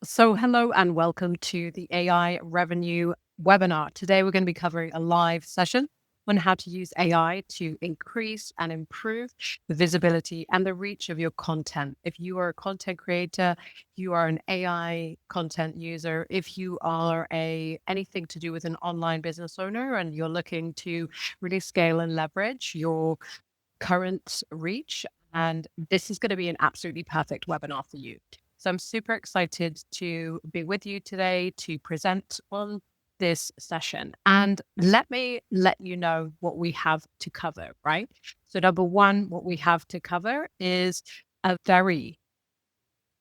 Hello and welcome to the AI Revenue webinar. Today, we're going to be covering a live session on how to use AI to increase and improve the visibility and the reach of your content. If you are a content creator, you are an AI content user, if you are anything to do with an online business owner and you're looking to really scale and leverage your current reach, and this is going to be an absolutely perfect webinar for you. So I'm super excited to be with you today to present on this session. And let me let you know what we have to cover, right? So, number one, what we have to cover is a very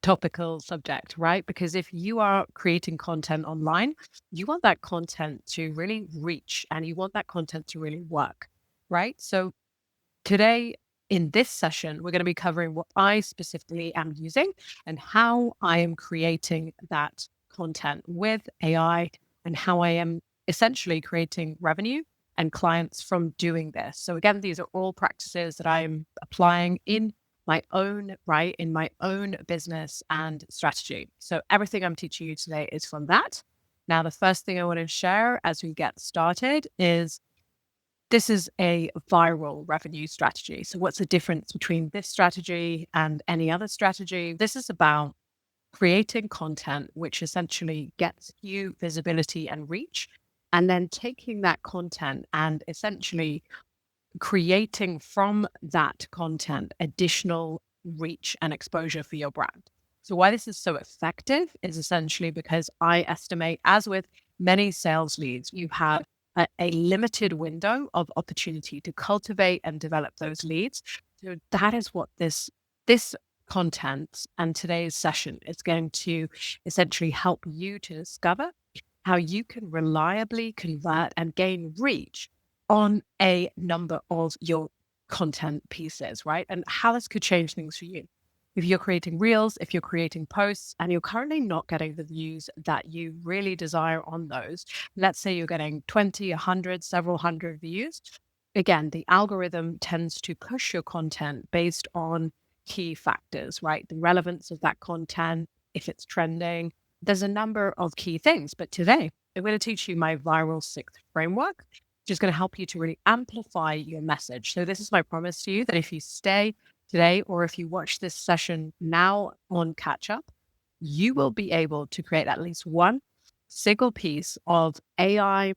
topical subject, right? Because if you are creating content online, you want that content to really reach and you want that content to really work, right? So, today, in this session, we're going to be covering what I specifically am using and how I am creating that content with AI and how I am essentially creating revenue and clients from doing this. So, again, these are all practices that I'm applying in my own right, in my own business and strategy. So, everything I'm teaching you today is from that. Now, the first thing I want to share as we get started is this is a viral revenue strategy. So, what's the difference between this strategy and any other strategy? This is about creating content which essentially gets you visibility and reach, and then taking that content and essentially creating from that content additional reach and exposure for your brand. So, why this is so effective is essentially because I estimate, as with many sales leads, you have a limited window of opportunity to cultivate and develop those leads. So, that is what this content and today's session is going to essentially help you to discover how you can reliably convert and gain reach on a number of your content pieces, right? And how this could change things for you. If you're creating reels, if you're creating posts, and you're currently not getting the views that you really desire on those, let's say you're getting 20, 100, several hundred views. Again, the algorithm tends to push your content based on key factors, right? The relevance of that content, if it's trending. There's a number of key things. But today, I'm going to teach you my viral sixth framework, which is going to help you to really amplify your message. So, this is my promise to you that if you stay today or if you watch this session now on catch up, you will be able to create at least one single piece of AI,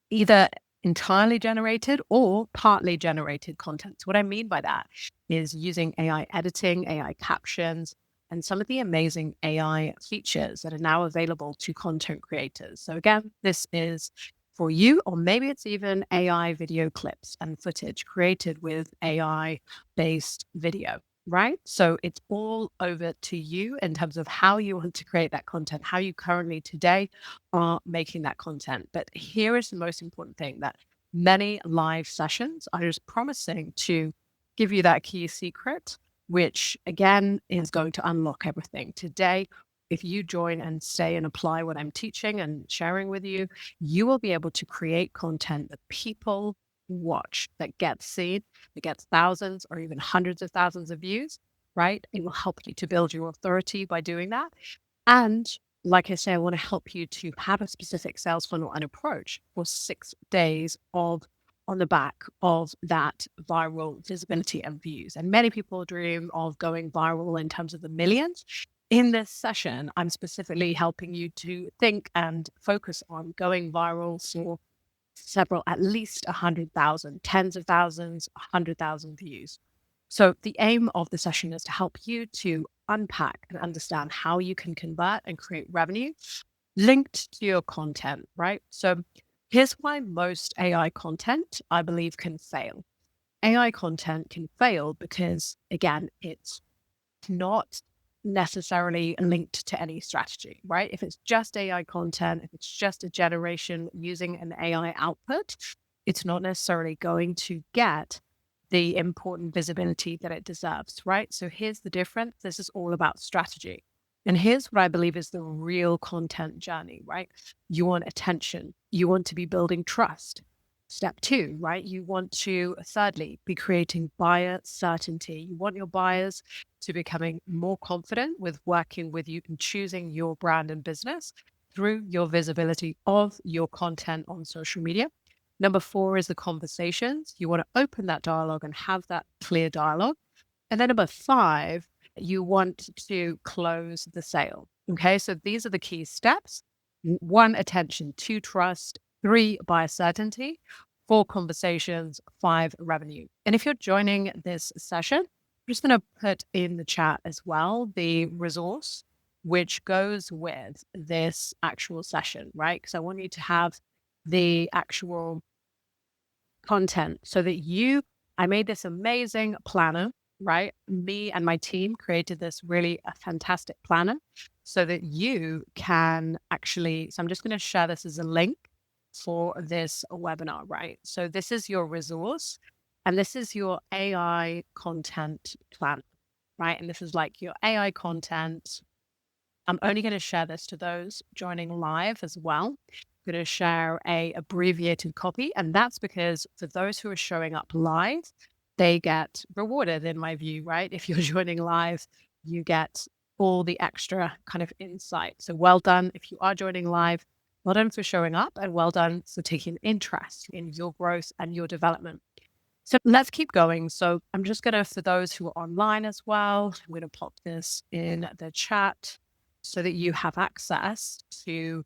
either entirely generated or partly generated content. So, what I mean by that is using AI editing, AI captions, and some of the amazing AI features that are now available to content creators. So, again, this is for you, or maybe it's even AI video clips and footage created with AI based video. Right. So it's all over to you in terms of how you want to create that content, how you currently today are making that content. But here is the most important thing, that many live sessions are just promising to give you that key secret, which again is going to unlock everything. Today, if you join and stay and apply what I'm teaching and sharing with you, you will be able to create content that people watch, that gets seen, that gets thousands or even hundreds of thousands of views, right? It will help you to build your authority by doing that. And like I say, I want to help you to have a specific sales funnel and approach for 6 days of on the back of that viral visibility and views. And many people dream of going viral in terms of the millions. In this session, I'm specifically helping you to think and focus on going viral for several, at least 100,000, tens of thousands, 100,000 views. So the aim of the session is to help you to unpack and understand how you can convert and create revenue linked to your content, right? So here's why most AI content, I believe, can fail. AI content can fail because, again, it's not necessarily linked to any strategy, right? If it's just AI content, if it's just a generation using an AI output, it's not necessarily going to get the important visibility that it deserves, right? So here's the difference. This is all about strategy. And here's what I believe is the real content journey, right? You want attention. You want to be building trust. Step two, right? You want to, thirdly, be creating buyer certainty. You want your buyers to becoming more confident with working with you and choosing your brand and business through your visibility of your content on social media. Number four is the conversations. You want to open that dialogue and have that clear dialogue. And then number five, you want to close the sale. Okay. So these are the key steps. One, attention. Two, trust. Three, buyer certainty. Four, conversations. Five, revenue. And if you're joining this session, I'm just going to put in the chat as well the resource which goes with this actual session, right? Because I want you to have the actual content so that I made this amazing planner, right? Me and my team created this really a fantastic planner so that you can actually, so I'm just going to share this as a link for this webinar, right? So this is your resource and this is your AI content plan, right? And this is like your AI content. I'm only going to share this to those joining live as well. I'm going to share a abbreviated copy. And that's because for those who are showing up live, they get rewarded in my view, right? If you're joining live, you get all the extra kind of insight. So well done. If you are joining live, well done for showing up and well done for taking interest in your growth and your development. So let's keep going. So I'm just going to, for those who are online as well, I'm going to pop this in the chat so that you have access to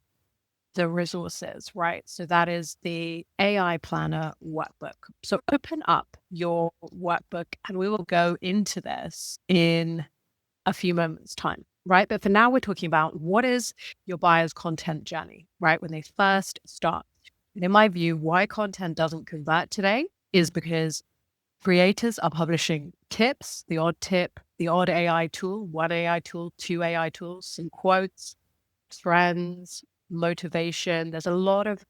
the resources, right? So that is the AI Planner workbook. So open up your workbook and we will go into this in a few moments' time, right? But for now, we're talking about what is your buyer's content journey, right? When they first start. And in my view, why content doesn't convert today is because creators are publishing tips, the odd tip, the odd AI tool, one AI tool, two AI tools, some quotes, trends, motivation. There's a lot of,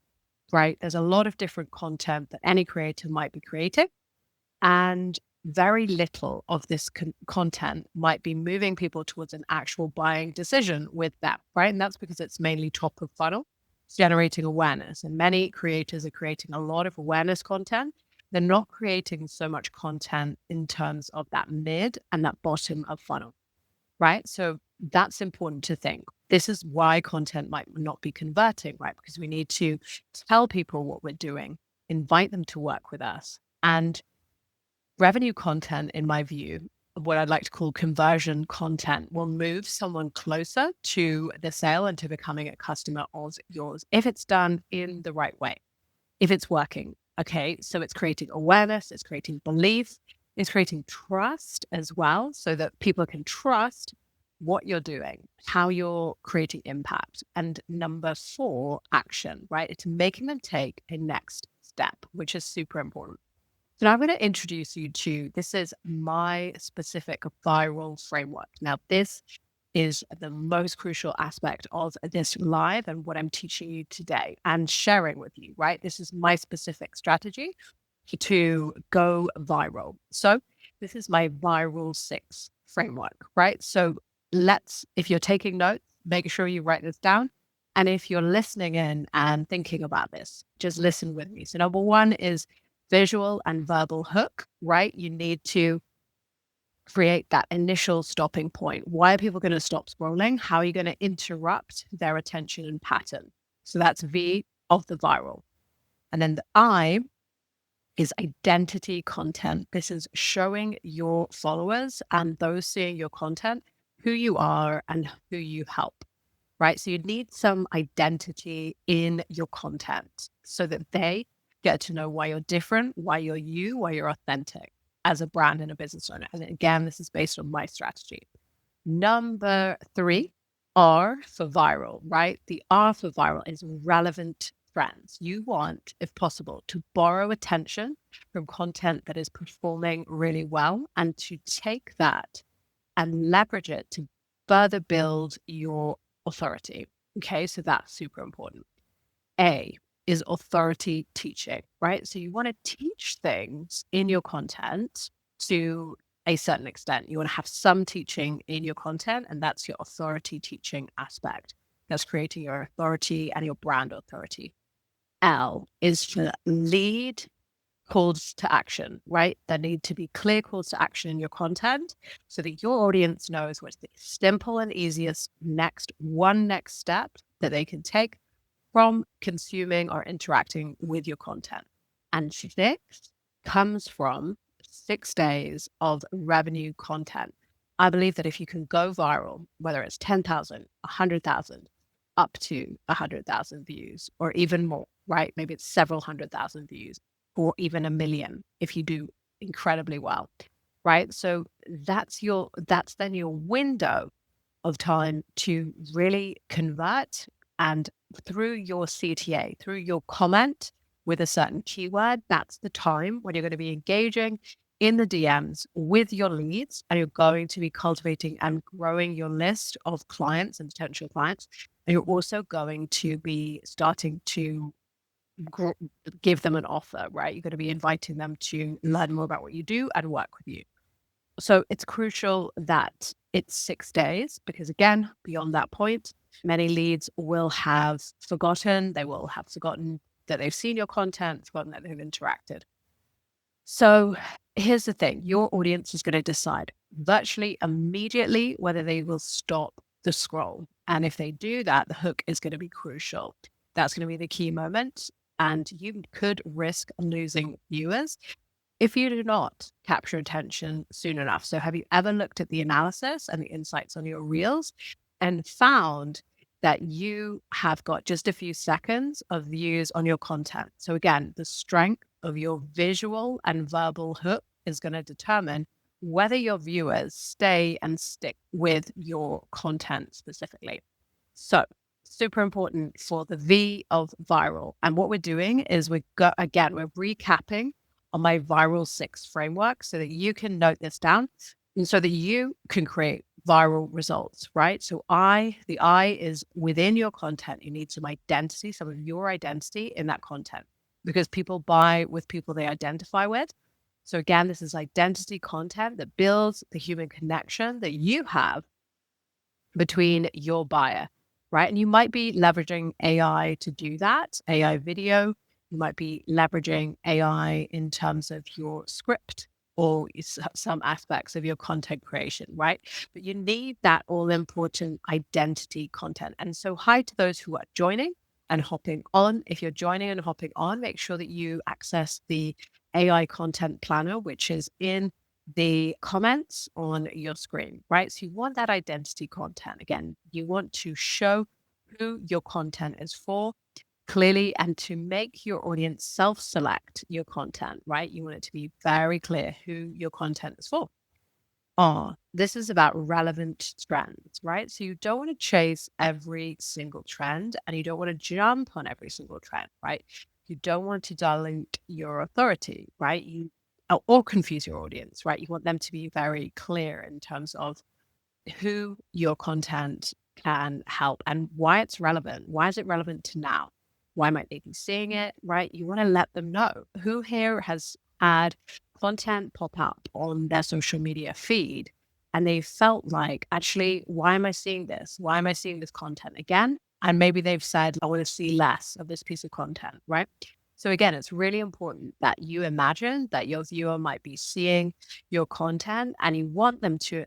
right? There's a lot of different content that any creator might be creating. And very little of this content might be moving people towards an actual buying decision with them, right? And that's because it's mainly top of funnel, it's generating awareness. And many creators are creating a lot of awareness content. They're not creating so much content in terms of that mid and that bottom of funnel, right? So that's important to think. This is why content might not be converting, right? Because we need to tell people what we're doing, invite them to work with us. And revenue content, in my view, what I'd like to call conversion content, will move someone closer to the sale and to becoming a customer of yours if it's done in the right way, if it's working. Okay, so it's creating awareness, it's creating belief, it's creating trust as well, so that people can trust what you're doing, how you're creating impact. And number four, action, right? It's making them take a next step, which is super important. So now I'm going to introduce you to, this is my specific viral framework. Now, this is the most crucial aspect of this live and what I'm teaching you today and sharing with you, right? This is my specific strategy to go viral. So this is my viral 6 framework, right? So if you're taking notes, make sure you write this down. And if you're listening in and thinking about this, just listen with me. So number one is visual and verbal hook, right? You need to create that initial stopping point. Why are people going to stop scrolling? How are you going to interrupt their attention and pattern? So that's V of the viral. And then the I is identity content. This is showing your followers and those seeing your content who you are and who you help, right? So you need some identity in your content so that they get to know why you're different, why you're you, why you're authentic as a brand and a business owner. And again, this is based on my strategy. Number 3, R for viral, right? The R for viral is relevant trends. You want, if possible, to borrow attention from content that is performing really well and to take that and leverage it to further build your authority. Okay, so that's super important. A is authority teaching, right? So you want to teach things in your content to a certain extent. You want to have some teaching in your content, and that's your authority teaching aspect. That's creating your authority and your brand authority. L is for lead calls to action, right? There need to be clear calls to action in your content so that your audience knows what's the simple and easiest next step that they can take from consuming or interacting with your content. And six comes from 6 days of revenue content. I believe that if you can go viral, whether it's 10,000, 100,000, up to 100,000 views or even more, right? Maybe it's several 100,000 views or even 1 million if you do incredibly well, right? So that's then your window of time to really convert. And through your CTA, through your comment with a certain keyword, that's the time when you're going to be engaging in the DMs with your leads, and you're going to be cultivating and growing your list of clients and potential clients. And you're also going to be starting to gr- give them an offer, right? You're going to be inviting them to learn more about what you do and work with you. So it's crucial that it's 6 days because, again, beyond that point, many leads will have forgotten. They will have forgotten that they've seen your content, forgotten that they've interacted. So here's the thing, your audience is going to decide virtually immediately whether they will stop the scroll. And if they do that, the hook is going to be crucial. That's going to be the key moment. And you could risk losing viewers if you do not capture attention soon enough. So have you ever looked at the analysis and the insights on your reels and found that you have got just a few seconds of views on your content? So again, the strength of your visual and verbal hook is going to determine whether your viewers stay and stick with your content specifically. So super important for the V of viral. And what we're doing is we're recapping on my viral 6 framework so that you can note this down and so that you can create viral results, right? So the I is within your content. You need some identity, some of your identity in that content because people buy with people they identify with. So again, this is identity content that builds the human connection that you have between your buyer, right? And you might be leveraging AI to do that, AI video. You might be leveraging AI in terms of your script or some aspects of your content creation, right? But you need that all important identity content. And so, hi to those who are joining and hopping on. If you're joining and hopping on, make sure that you access the AI content planner, which is in the comments on your screen, right? So you want that identity content. Again, you want to show who your content is for clearly and to make your audience self-select your content, right? You want it to be very clear who your content is for. This is about relevant trends, right? So you don't want to chase every single trend and you don't want to jump on every single trend, right? You don't want to dilute your authority, right? Or confuse your audience, right? You want them to be very clear in terms of who your content can help and why it's relevant. Why is it relevant to now? Why might they be seeing it, right? You want to let them know who here has had content pop up on their social media feed and they felt like, actually, why am I seeing this? Why am I seeing this content again? And maybe they've said, I want to see less of this piece of content, right? So again, it's really important that you imagine that your viewer might be seeing your content and you want them to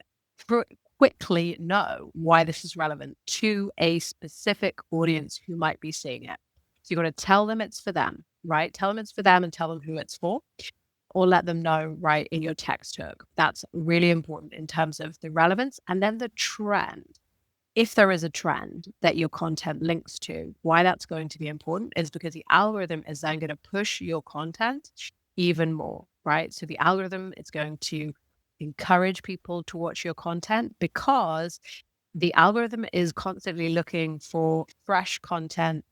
quickly know why this is relevant to a specific audience who might be seeing it. So you're going to tell them it's for them, right? Tell them it's for them and tell them who it's for, or let them know right in your text hook. That's really important in terms of the relevance. And then the trend. If there is a trend that your content links to, why that's going to be important is because the algorithm is then going to push your content even more, right? So the algorithm is going to encourage people to watch your content because the algorithm is constantly looking for fresh content,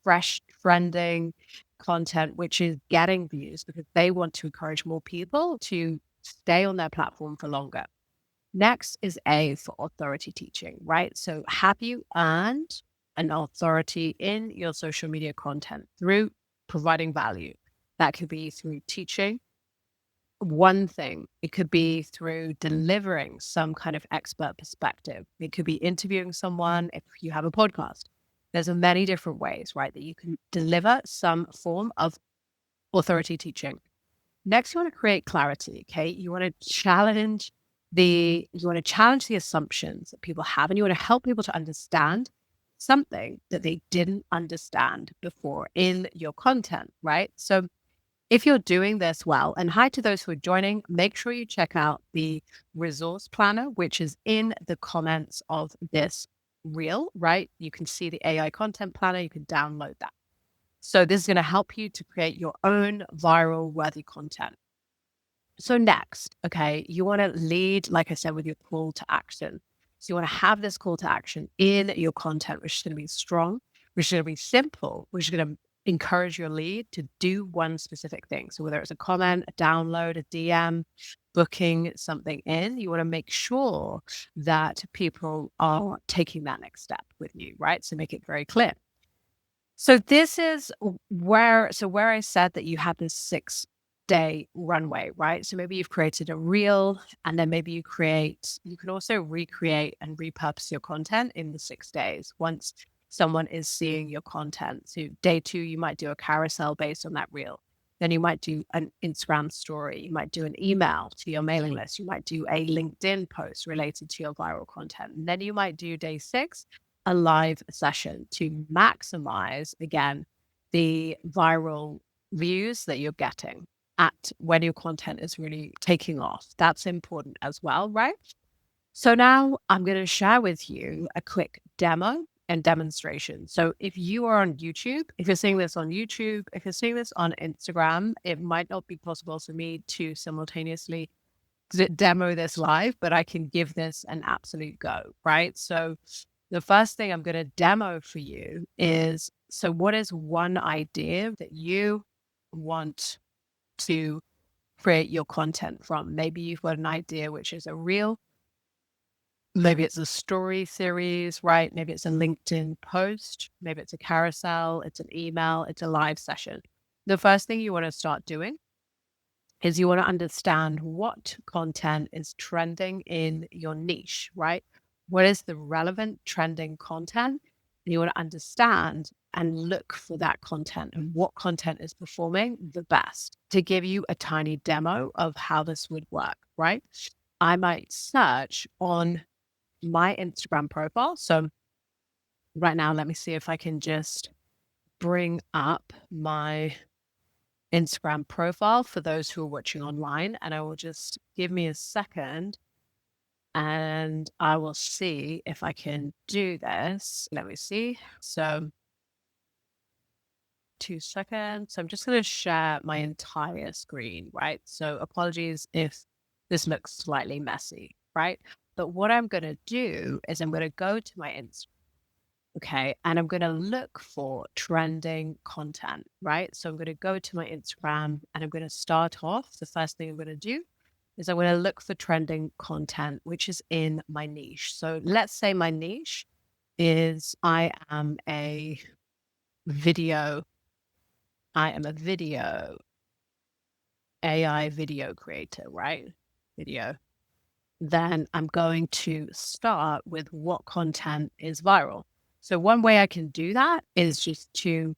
fresh trending content, which is getting views because they want to encourage more people to stay on their platform for longer. Next is A for authority teaching, right? So have you earned an authority in your social media content through providing value? That could be through teaching one thing. It could be through delivering some kind of expert perspective. It could be interviewing someone if you have a podcast. There's many different ways, right, that you can deliver some form of authority teaching. Next, you want to create clarity. Okay. You want to challenge the assumptions that people have, and you want to help people to understand something that they didn't understand before in your content, right? So if you're doing this well, and hi to those who are joining, make sure you check out the resource planner, which is in the comments of this reel, right? You can see the AI content planner, you can download that. So this is going to help you to create your own viral worthy content. So next, okay, you want to lead, like I said, with your call to action. So you want to have this call to action in your content, which is going to be strong, which is going to be simple, which is going to encourage your lead to do one specific thing. So whether it's a comment, a download, a DM, booking something in, you want to make sure that people are taking that next step with you, right? So make it very clear. So this is where I said that you have this 6-day runway, right? So maybe you've created a reel, and then maybe you can also recreate and repurpose your content in the 6 days once someone is seeing your content. So day 2, you might do a carousel based on that reel. Then you might do an Instagram story. You might do an email to your mailing list. You might do a LinkedIn post related to your viral content. And then you might do day 6, a live session to maximize, again, the viral views that you're getting at when your content is really taking off. That's important as well, right? So now I'm going to share with you a quick demo and demonstration. So if you are on YouTube, if you're seeing this on YouTube, if you're seeing this on Instagram, it might not be possible for me to simultaneously demo this live, but I can give this an absolute go, right? So the first thing I'm going to demo for you is, so what is one idea that you want to create your content from? Maybe you've got an idea, which is a reel. Maybe it's a story series, right? Maybe it's a LinkedIn post. Maybe it's a carousel. It's an email. It's a live session. The first thing you want to start doing is you want to understand what content is trending in your niche, right? What is the relevant trending content? And you want to understand and look for that content and what content is performing the best. To give you a tiny demo of how this would work, right? I might search on my Instagram profile. So right now, let me see if I can just bring up my Instagram profile for those who are watching online. And I will just give me a second and I will see if I can do this. Let me see. So 2 seconds. So I'm just going to share my entire screen, right? So apologies if this looks slightly messy, right? But what I'm going to do is I'm going to go to my Instagram. Okay. And I'm going to look for trending content, right? So I'm going to go to my Instagram and I'm going to start off. The first thing I'm going to do is I'm going to look for trending content, which is in my niche. So let's say my niche is video. I am a video AI video creator, right? Video. Then I'm going to start with what content is viral. So one way I can do that is just to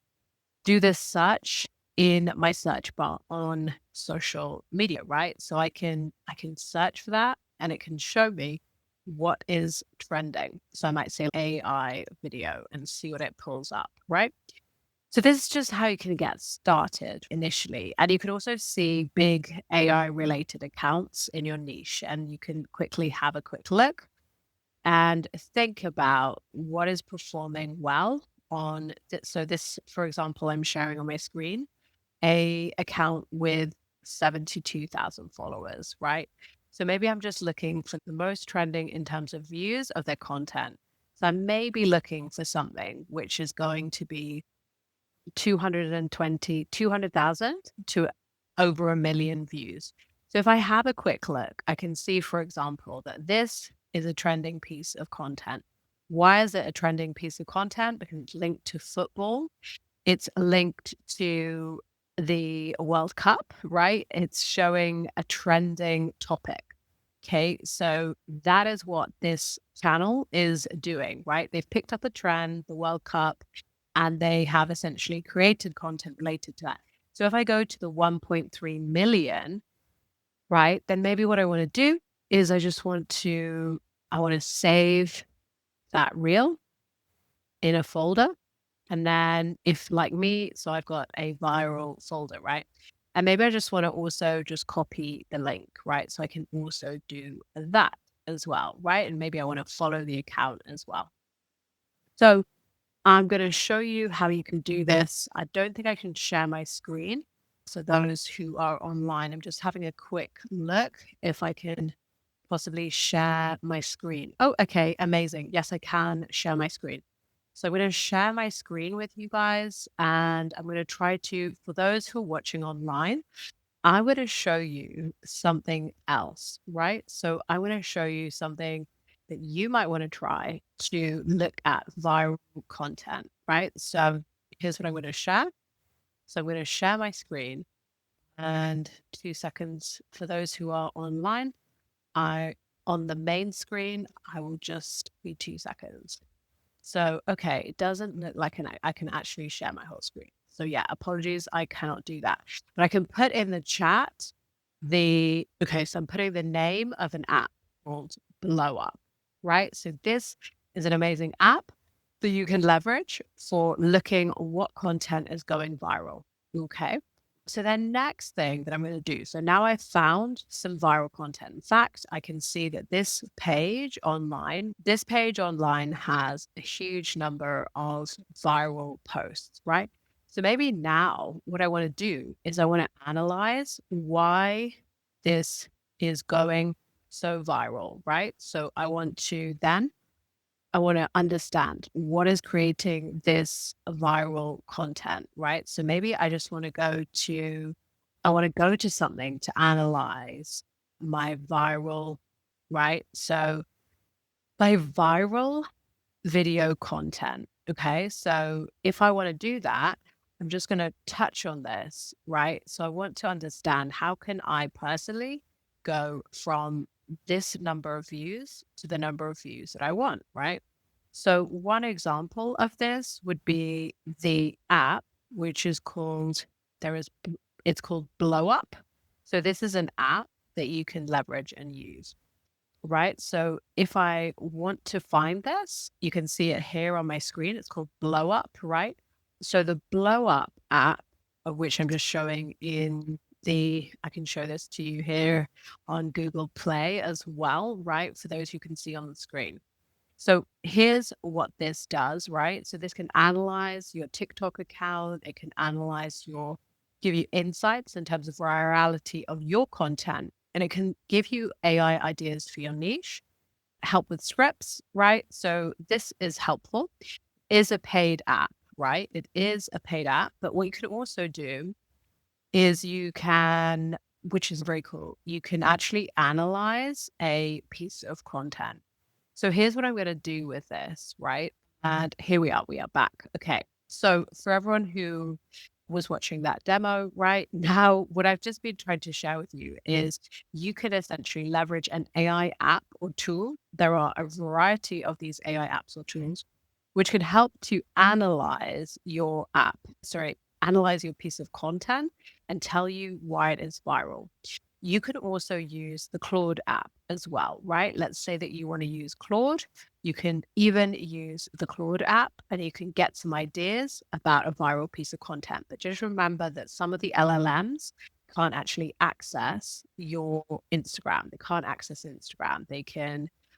do this search in my search bar on social media, right? So I can search for that and it can show me what is trending. So I might say AI video and see what it pulls up, right? So this is just how you can get started initially. And you can also see big AI related accounts in your niche and you can quickly have a quick look and think about what is performing well on so this, for example, I'm sharing on my screen a account with 72,000 followers, right? So maybe I'm just looking for the most trending in terms of views of their content. So I may be looking for something which is going to be 200,000 to over 1 million views. So if I have a quick look, I can see, for example, that this is a trending piece of content. Why is it a trending piece of content? Because it's linked to football. It's linked to the World Cup, right? It's showing a trending topic. Okay, so that is what this channel is doing, right? They've picked up a trend, the World Cup, and they have essentially created content related to that. So if I go to the 1.3 million, right, then maybe what I want to do is I want to save that reel in a folder. And then if like me, so I've got a viral folder, right? And maybe I just want to also just copy the link, right? So I can also do that as well, right? And maybe I want to follow the account as well. So I'm going to show you how you can do this. I don't think I can share my screen. So those who are online, I'm just having a quick look if I can possibly share my screen. Oh, okay. Amazing. Yes, I can share my screen. So I'm going to share my screen with you guys, and I'm going to try to, for those who are watching online, I'm going to show you something else, right? So I'm going to show you something that you might want to try to look at viral content, right? So here's what I'm going to share. So I'm going to share my screen, and 2 seconds for those who are online. On the main screen, I will just be 2 seconds. So, okay, it doesn't look like I can actually share my whole screen. So yeah, apologies, I cannot do that. But I can put in the chat so I'm putting the name of an app called Blow Up, right? So this is an amazing app that you can leverage for looking what content is going viral. Okay. So then next thing that I'm going to do, so now I've found some viral content. In fact, I can see that this page online has a huge number of viral posts, right? So maybe now what I want to do is I want to analyze why this is going so viral, right? So I want to understand what is creating this viral content, right? So maybe I want to go to something to analyze my viral, right? So my viral video content. Okay. So if I want to do that, I'm just going to touch on this, right? So I want to understand how can I personally go from this number of views to the number of views that I want, right? So one example of this would be the app, which is called, there is, it's called Blow Up. So this is an app that you can leverage and use. Right. So if I want to find this, you can see it here on my screen. It's called Blow Up, right? So the Blow Up app, of which I'm just showing I can show this to you here on Google Play as well, right? For those who can see on the screen. So here's what this does, right? So this can analyze your TikTok account. It can give you insights in terms of virality of your content. And it can give you AI ideas for your niche, help with scripts, right? So this is helpful. Is a paid app, right? It is a paid app. But what you can also do is which is very cool, you can actually analyze a piece of content. So here's what I'm going to do with this, right? And here we are back. Okay. So for everyone who was watching that demo, right now, what I've just been trying to share with you is you can essentially leverage an AI app or tool. There are a variety of these AI apps or tools which can help to analyze your piece of content and tell you why it is viral. You could also use the Claude app as well, right? Let's say that you want to use Claude. You can even use the Claude app and you can get some ideas about a viral piece of content. But just remember that some of the LLMs can't actually access your Instagram. They can't access Instagram.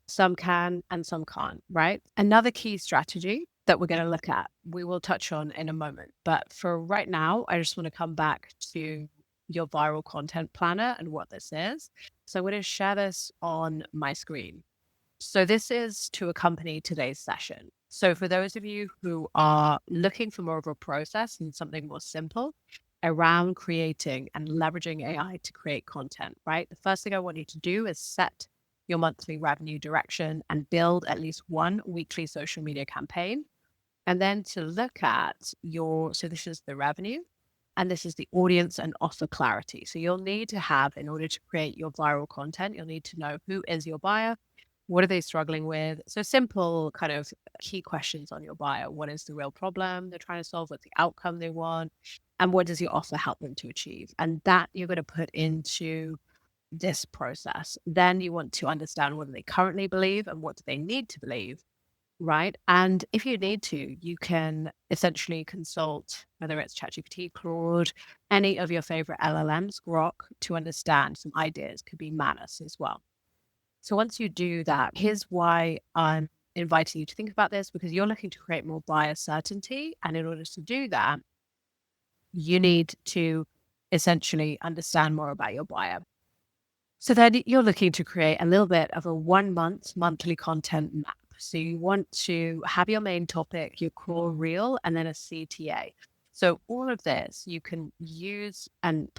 Some can and some can't, right? Another key strategy that we're going to look at, we will touch on in a moment. But for right now, I just want to come back to your viral content planner and what this is. So I'm going to share this on my screen. So this is to accompany today's session. So for those of you who are looking for more of a process and something more simple around creating and leveraging AI to create content, right? The first thing I want you to do is set your monthly revenue direction and build at least one weekly social media campaign. And then to look at so this is the revenue. And this is the audience and offer clarity. So you'll need to have, in order to create your viral content, you'll need to know who is your buyer, what are they struggling with? So simple kind of key questions on your buyer. What is the real problem they're trying to solve? What's the outcome they want? And what does your offer help them to achieve? And that you're going to put into this process. Then you want to understand what do they currently believe and what do they need to believe, right? And if you need to, you can essentially consult whether it's ChatGPT, Claude, any of your favorite LLMs, Grok, to understand some ideas. Could be Manus as well. So once you do that, here's why I'm inviting you to think about this, because you're looking to create more buyer certainty. And in order to do that, you need to essentially understand more about your buyer. So then you're looking to create a little bit of a 1 month monthly content map. So you want to have your main topic, your core reel, and then a CTA. So all of this you can use and you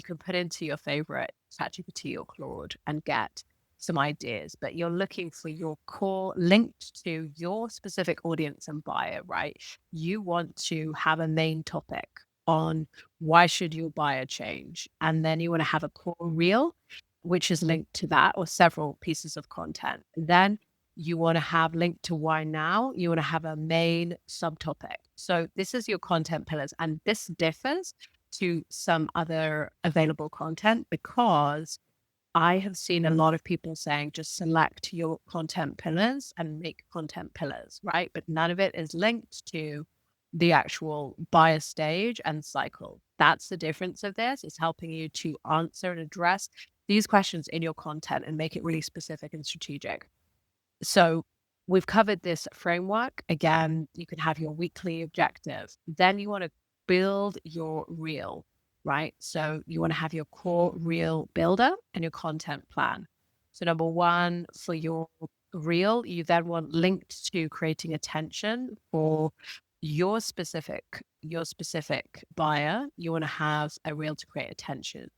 can put into your favorite ChatGPT or Claude and get some ideas, but you're looking for your core linked to your specific audience and buyer, right? You want to have a main topic on why should your buyer change? And then you want to have a core reel, which is linked to that, or several pieces of content. Then you want to have linked to why now. You want to have a main subtopic. So this is your content pillars. And this differs to some other available content because I have seen a lot of people saying just select your content pillars and make content pillars, right? But none of it is linked to the actual buyer stage and cycle. That's the difference of this. It's helping you to answer and address these questions in your content and make it really specific and strategic. So we've covered this framework. Again, you can have your weekly objective. Then you want to build your reel, right? So you want to have your core reel builder and your content plan. So number one, for your reel, you then want linked to creating attention for your specific buyer. You want to have a reel to create attention,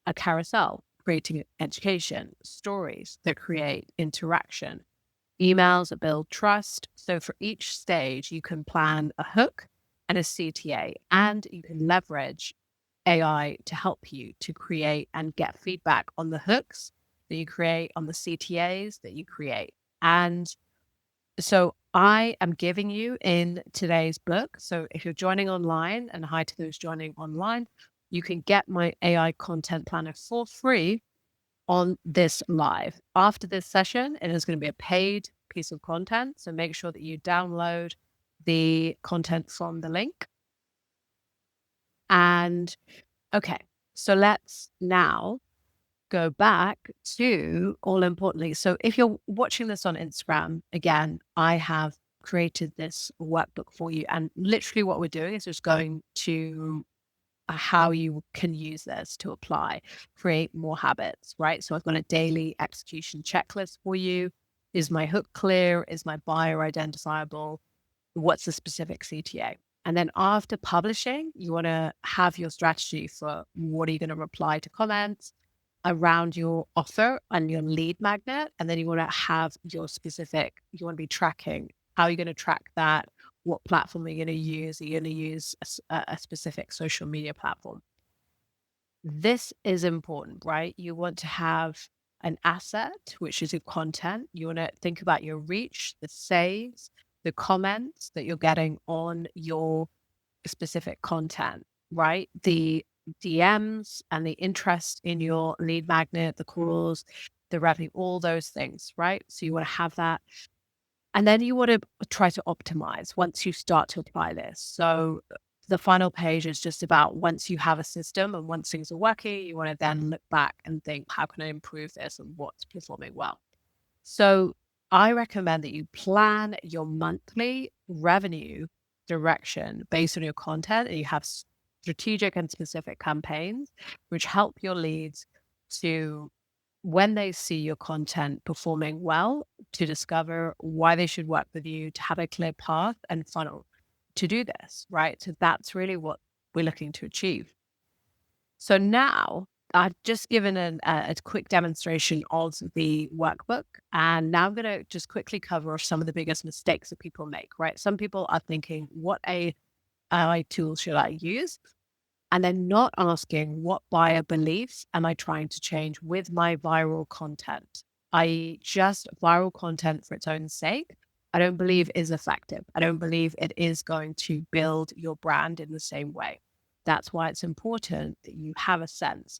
a carousel, creating education, stories that create interaction, emails that build trust. So for each stage, you can plan a hook and a CTA, and you can leverage AI to help you to create and get feedback on the hooks that you create, on the CTAs that you create. And so I am giving you in today's book. So if you're joining online, and hi to those joining online, you can get my AI content planner for free on this live. After this session, it is going to be a paid piece of content. So make sure that you download the content from the link. And okay, so let's now go back to all importantly. So if you're watching this on Instagram, again, I have created this workbook for you. And literally what we're doing is just going to how you can use this to apply, create more habits, right? So I've got a daily execution checklist for you. Is my hook clear? Is my buyer identifiable? What's the specific CTA? And then after publishing, you want to have your strategy for what are you going to reply to comments around your offer and your lead magnet. And then you want to have your specific, you want to be tracking how you're going to track that. What platform are you going to use? Are you going to use a specific social media platform? This is important, right? You want to have an asset, which is your content. You want to think about your reach, the saves, the comments that you're getting on your specific content, right? The DMs and the interest in your lead magnet, the calls, the revenue, all those things, right? So you want to have that. And then you want to try to optimize once you start to apply this. So the final page is just about once you have a system and once things are working, you want to then look back and think, how can I improve this and what's performing well? So I recommend that you plan your monthly revenue direction based on your content, and you have strategic and specific campaigns which help your leads to, when they see your content performing well, to discover why they should work with you, to have a clear path and funnel to do this, right? So that's really what we're looking to achieve. So now I've just given a quick demonstration of the workbook. And now I'm going to just quickly cover some of the biggest mistakes that people make, right? Some people are thinking, what a AI tool should I use? And then not asking what buyer beliefs am I trying to change with my viral content, i.e., just viral content for its own sake. I don't believe is effective. I don't believe it is going to build your brand in the same way. That's why it's important that you have a sense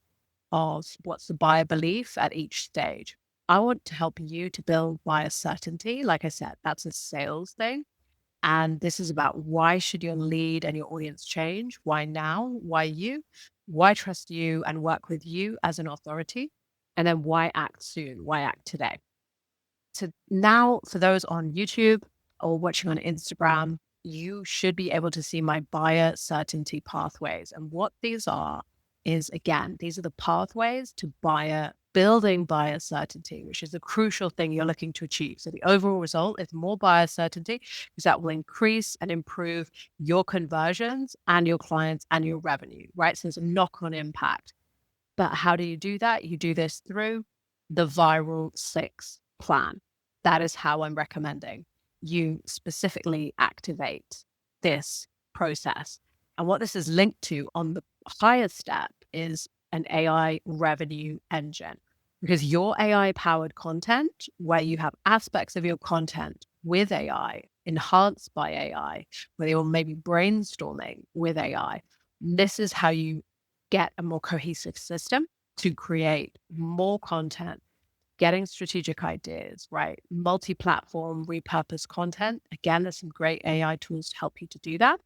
of what's the buyer belief at each stage. I want to help you to build buyer certainty. Like I said, that's a sales thing. And this is about why should your lead and your audience change? Why now? Why you? Why trust you and work with you as an authority? And then why act soon? Why act today? So now for those on YouTube or watching on Instagram, you should be able to see my buyer certainty pathways. And what these are is, again, these are the pathways to building buyer certainty, which is the crucial thing you're looking to achieve. So the overall result is more buyer certainty because that will increase and improve your conversions and your clients and your revenue, right? So there's a knock-on impact. But how do you do that? You do this through the Viral 6 plan. That is how I'm recommending you specifically activate this process. And what this is linked to on the higher step is an AI revenue engine. Because your AI powered content, where you have aspects of your content with AI, enhanced by AI, where you're maybe brainstorming with AI, this is how you get a more cohesive system to create more content, getting strategic ideas, right? Multi-platform, repurpose content. Again, there's some great AI tools to help you to do that.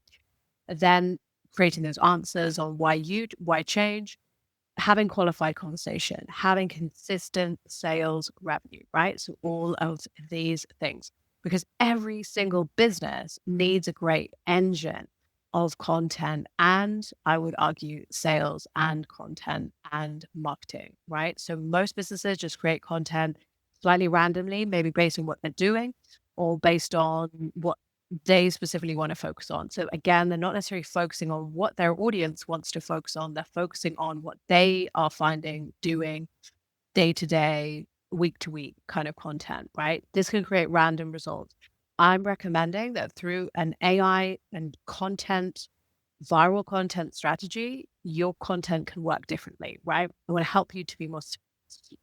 Then creating those answers on why change, having qualified conversation, having consistent sales revenue, right? So all of these things, because every single business needs a great engine of content and I would argue sales and content and marketing, right? So most businesses just create content slightly randomly, maybe based on what they're doing or based on what they specifically want to focus on. So again, they're not necessarily focusing on what their audience wants to focus on. They're focusing on what they are finding doing day to day, week to week kind of content, right? This can create random results. I'm recommending that through an AI and viral content strategy, your content can work differently, right? I want to help you to be more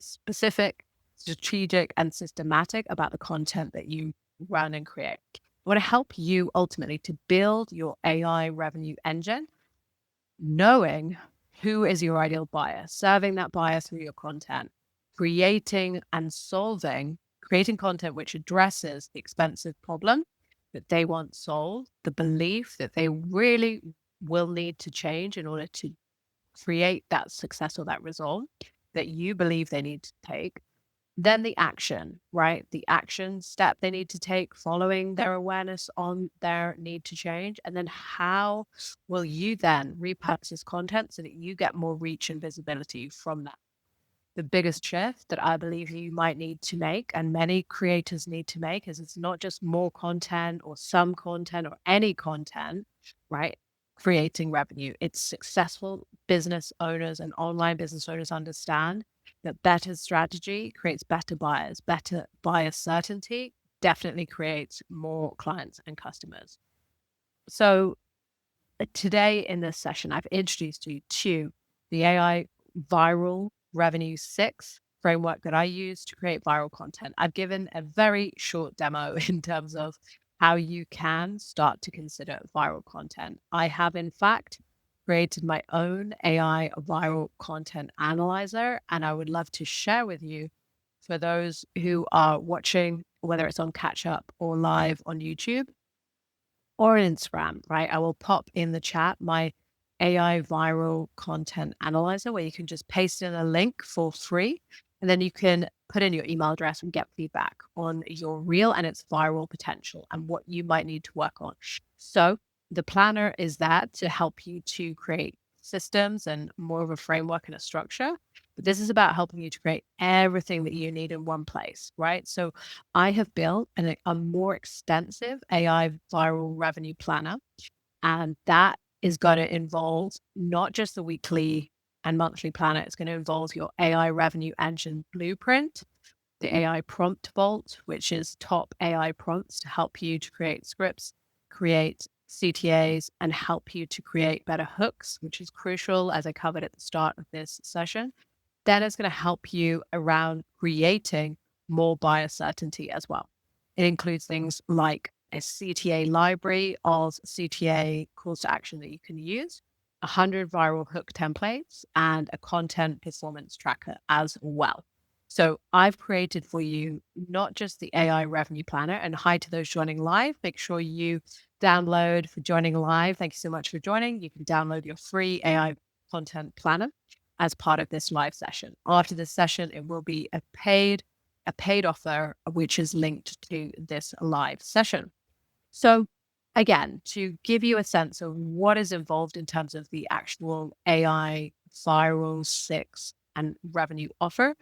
specific, strategic, and systematic about the content that you run and create. I want to help you ultimately to build your AI revenue engine, knowing who is your ideal buyer, serving that buyer through your content, creating and creating content which addresses the expensive problem that they want solved, the belief that they really will need to change in order to create that success or that result that you believe they need to take. Then the action, right? The action step they need to take following their awareness on their need to change. And then how will you then repurpose this content so that you get more reach and visibility from that? The biggest shift that I believe you might need to make, and many creators need to make, is it's not just more content or some content or any content, right? Creating revenue. It's successful business owners and online business owners understand that better strategy creates better buyer certainty, definitely creates more clients and customers. So today in this session, I've introduced you to the AI Viral Revenue 6 framework that I use to create viral content. I've given a very short demo in terms of how you can start to consider viral content. I have, in fact, created my own AI viral content analyzer, and I would love to share with you for those who are watching, whether it's on catch up or live on YouTube or Instagram, right? I will pop in the chat my AI viral content analyzer where you can just paste in a link for free. And then you can put in your email address and get feedback on your reel and its viral potential and what you might need to work on. So the planner is that to help you to create systems and more of a framework and a structure. But this is about helping you to create everything that you need in one place, right? So I have built a more extensive AI viral revenue planner, and that is going to involve not just the weekly and monthly planner, it's going to involve your AI revenue engine blueprint, the AI prompt vault, which is top AI prompts to help you to create scripts, create CTAs and help you to create better hooks, which is crucial, as I covered at the start of this session. Then it's going to help you around creating more buyer certainty as well. It includes things like a CTA library of CTA calls to action that you can use, 100 viral hook templates, and a content performance tracker as well. So I've created for you not just the AI revenue planner, and hi to those joining live. Make sure you download for joining live. Thank you so much for joining. You can download your free AI content planner as part of this live session. After this session, it will be a paid offer, which is linked to this live session. So again, to give you a sense of what is involved in terms of the actual AI viral 6 and revenue offer,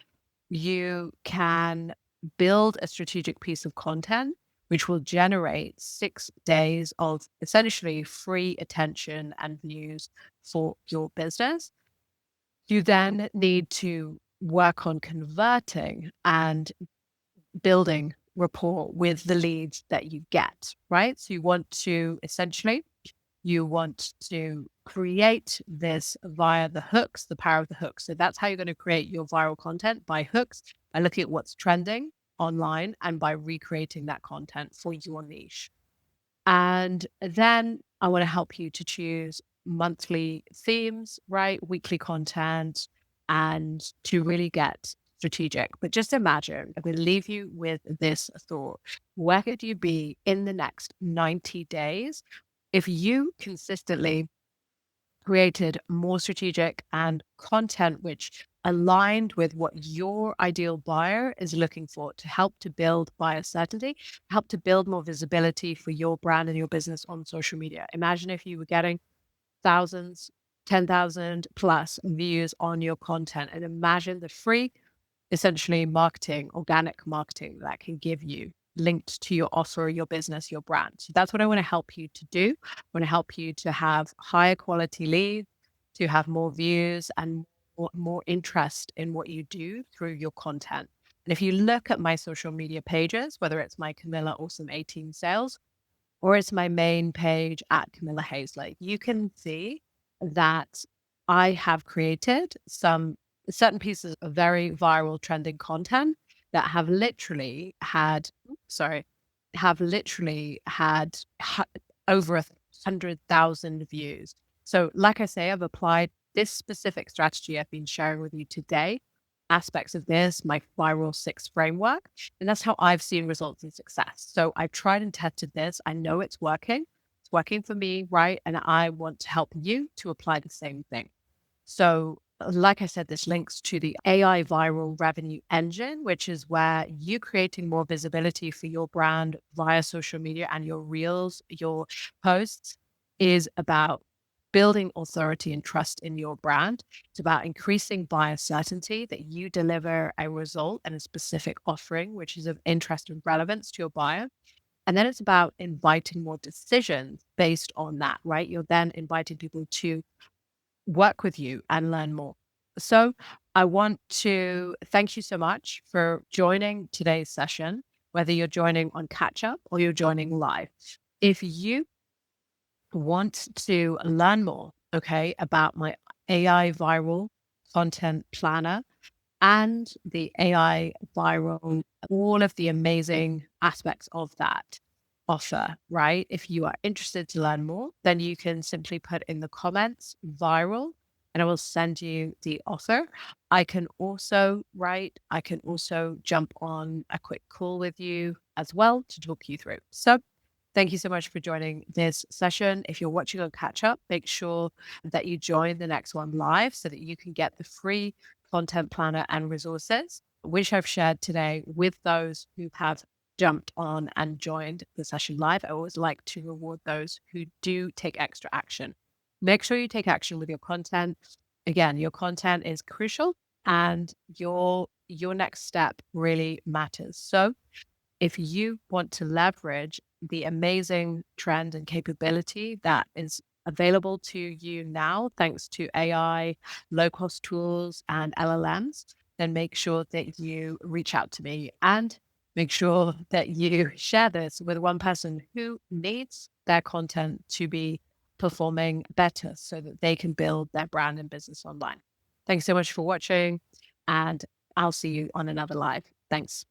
you can build a strategic piece of content which will generate 6 days of essentially free attention and views for your business. You then need to work on converting and building rapport with the leads that you get, right? So you want to create this via the hooks, the power of the hooks. So that's how you're going to create your viral content, by hooks, by looking at what's trending online and by recreating that content for your niche. And then I want to help you to choose monthly themes, right? Weekly content, and to really get strategic. But just imagine, I'm going to leave you with this thought. Where could you be in the next 90 days if you consistently created more strategic and content which aligned with what your ideal buyer is looking for to help to build buyer certainty, help to build more visibility for your brand and your business on social media? Imagine if you were getting thousands, 10,000 plus views on your content, and imagine the free essentially marketing, organic marketing that can give you linked to your offer, your business, your brand. So that's what I want to help you to do. I want to help you to have higher quality leads, to have more views and more interest in what you do through your content. And if you look at my social media pages, whether it's my Camilla Awesome 18 Sales or it's my main page at Camilla Hazley, you can see that I have created some certain pieces of very viral trending content that have literally had, sorry, have literally had over 100,000 views. So like I say, I've applied this specific strategy I've been sharing with you today, aspects of this, my viral 6 framework, and that's how I've seen results and success. So I've tried and tested this. I know it's working. It's working for me, right? And I want to help you to apply the same thing. So, like I said, this links to the AI viral revenue engine, which is where you creating more visibility for your brand via social media and your reels, your posts is about building authority and trust in your brand. It's about increasing buyer certainty that you deliver a result and a specific offering, which is of interest and relevance to your buyer. And then it's about inviting more decisions based on that, right? You're then inviting people to work with you and learn more. So I want to thank you so much for joining today's session, whether you're joining on catch up or you're joining live. If you want to learn more, okay, about my AI viral content planner and the AI viral, all of the amazing aspects of that offer, right? If you are interested to learn more, then you can simply put in the comments viral and I will send you the offer. I can also jump on a quick call with you as well to talk you through. So thank you so much for joining this session. If you're watching on catch up, make sure that you join the next one live so that you can get the free content planner and resources, which I've shared today with those who have jumped on and joined the session live. I always like to reward those who do take extra action. Make sure you take action with your content. Again, your content is crucial and your next step really matters. So if you want to leverage the amazing trend and capability that is available to you now, thanks to AI, low cost tools, and LLMs, then make sure that you reach out to me and make sure that you share this with one person who needs their content to be performing better so that they can build their brand and business online. Thanks so much for watching, and I'll see you on another live. Thanks.